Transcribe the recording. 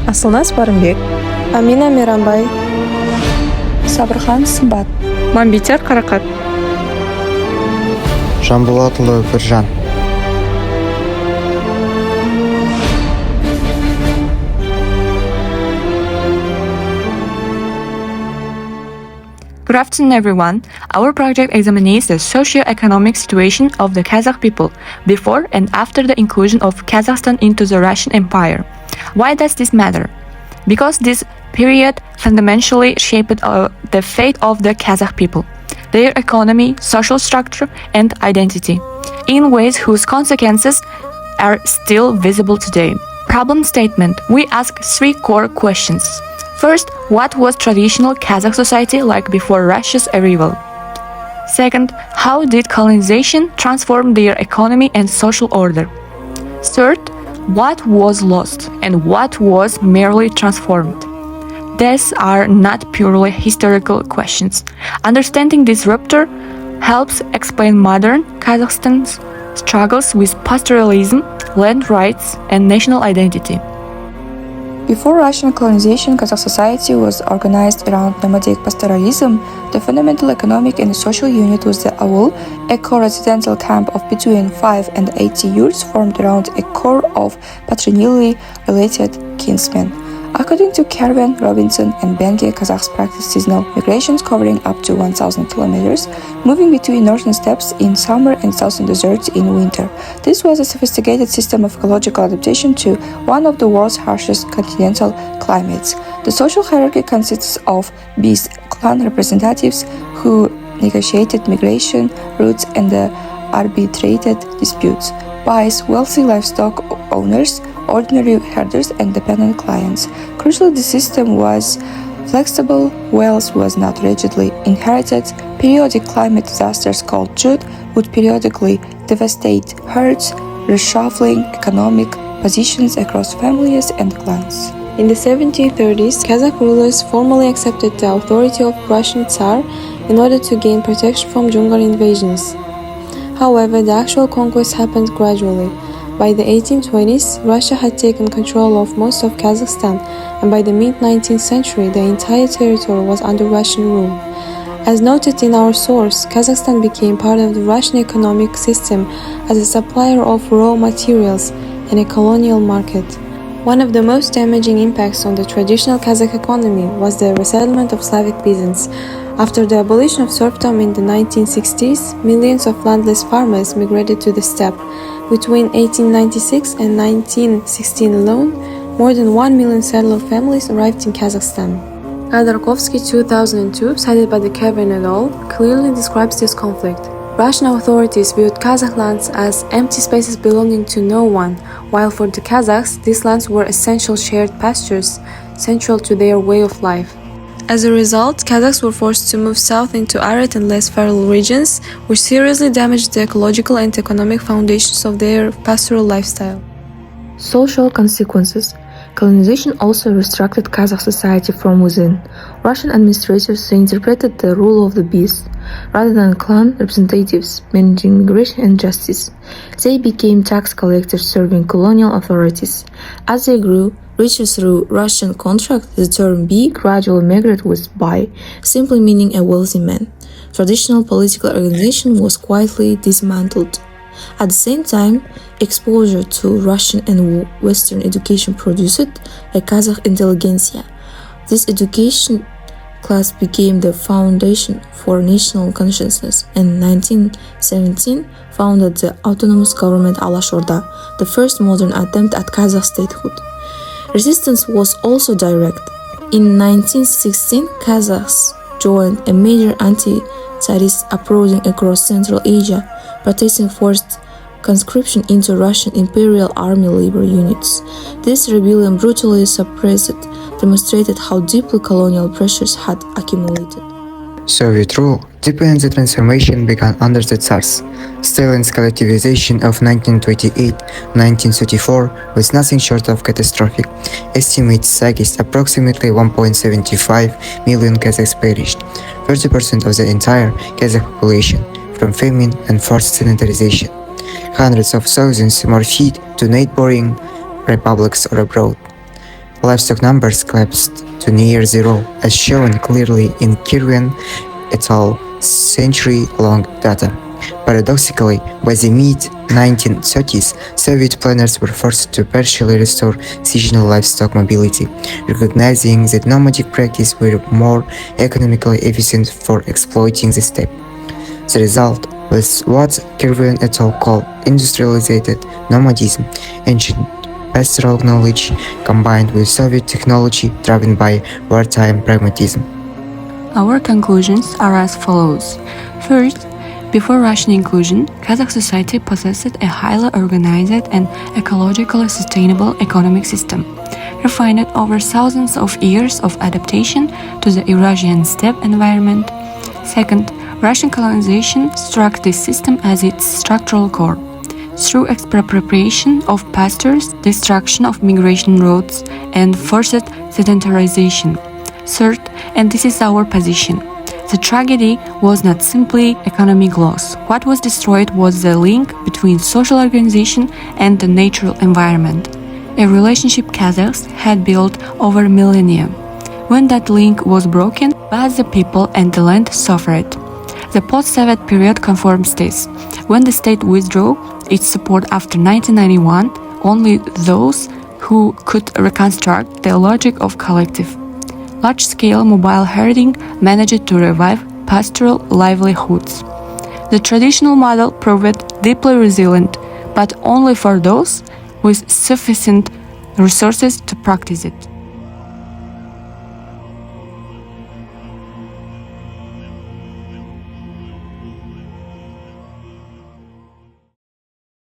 Assylnaz Amina Symbat Karakat. Birzhan. Good afternoon, everyone. Our project examines the socio-economic situation of the Kazakh people before and after the inclusion of Kazakhstan into the Russian Empire. Why does this matter? Because this period fundamentally shaped the fate of the Kazakh people, their economy, social structure, and identity, in ways whose consequences are still visible today. Problem statement. We ask three core questions. First, what was traditional Kazakh society like before Russia's arrival? Second, how did colonization transform their economy and social order? Third, what was lost and what was merely transformed? These are not purely historical questions. Understanding this rupture helps explain modern Kazakhstan's struggles with pastoralism, land rights, and national identity. Before Russian colonization, Kazakh society was organized around nomadic pastoralism. The fundamental economic and social unit was the aul, a co-residential camp of between 5 and 80 yurts formed around a core of patrilineally related kinsmen. According to Kerven, Robinson, and Benge, Kazakhs practiced seasonal migrations covering up to 1,000 kilometers, moving between northern steppes in summer and southern deserts in winter. This was a sophisticated system of ecological adaptation to one of the world's harshest continental climates. The social hierarchy consists of bees, clan representatives who negotiated migration routes and arbitrated disputes, bais, wealthy livestock owners, ordinary herders, and dependent clients. Crucially, the system was flexible, wealth was not rigidly inherited. Periodic climate disasters called drought would periodically devastate herds, reshuffling economic positions across families and clans. In the 1730s, Kazakh rulers formally accepted the authority of Russian Tsar in order to gain protection from Jungar invasions. However, the actual conquest happened gradually. By the 1820s, Russia had taken control of most of Kazakhstan, and by the mid-19th century, the entire territory was under Russian rule. As noted in our source, Kazakhstan became part of the Russian economic system as a supplier of raw materials and a colonial market. One of the most damaging impacts on the traditional Kazakh economy was the resettlement of Slavic peasants. After the abolition of serfdom in the 1960s, millions of landless farmers migrated to the steppe. Between 1896 and 1916 alone, more than 1 million settler families arrived in Kazakhstan. Khodorkovsky 2002, cited by the Kevin et al., clearly describes this conflict. Russian authorities viewed Kazakh lands as empty spaces belonging to no one, while for the Kazakhs, these lands were essential shared pastures, central to their way of life. As a result, Kazakhs were forced to move south into arid and less fertile regions, which seriously damaged the ecological and economic foundations of their pastoral lifestyle. Social consequences. Colonization also restructured Kazakh society from within. Russian administrators reinterpreted the rule of the beast. Rather than clan representatives managing migration and justice, they became tax collectors serving colonial authorities. As they grew richer through Russian contract, the term "bi" gradually migrated with "by", simply meaning a wealthy man. Traditional political organization was quietly dismantled. At the same time, exposure to Russian and Western education produced a Kazakh intelligentsia. This education class became the foundation for national consciousness, and in 1917 founded the autonomous government Alashorda, the first modern attempt at Kazakh statehood. Resistance was also direct. In 1916, Kazakhs joined a major anti-Tsarist uprising across Central Asia, protesting forced conscription into Russian Imperial Army labor units. This rebellion, brutally suppressed, demonstrated how deeply colonial pressures had accumulated. Soviet rule deepened the transformation began under the Tsars. Stalin's collectivization of 1928-1934 was nothing short of catastrophic. Estimates suggest approximately 1.75 million Kazakhs perished, 30% of the entire Kazakh population, from famine and forced sanitarization. Hundreds of thousands more fled to neighboring republics or abroad. Livestock numbers collapsed to near zero, as shown clearly in Kirwan et al. Century-long data. Paradoxically, by the mid-1930s, Soviet planners were forced to partially restore seasonal livestock mobility, recognizing that nomadic practices were more economically efficient for exploiting the steppe. The result was what Kirwan et al. Call industrialized nomadism, ancient pastoral knowledge combined with Soviet technology driven by wartime pragmatism. Our conclusions are as follows. First, before Russian inclusion, Kazakh society possessed a highly organized and ecologically sustainable economic system, refined over thousands of years of adaptation to the Eurasian steppe environment. Second, Russian colonization struck this system as its structural core. Through expropriation of pastures, destruction of migration routes, and forced sedentarization. Third, and this is our position, the tragedy was not simply economic loss. What was destroyed was the link between social organization and the natural environment, a relationship Kazakhs had built over millennia. When that link was broken, both the people and the land suffered. The post-Soviet period confirms this. When the state withdrew its support after 1991, only those who could reconstruct the logic of collective large-scale mobile herding managed to revive pastoral livelihoods. The traditional model proved deeply resilient, but only for those with sufficient resources to practice it.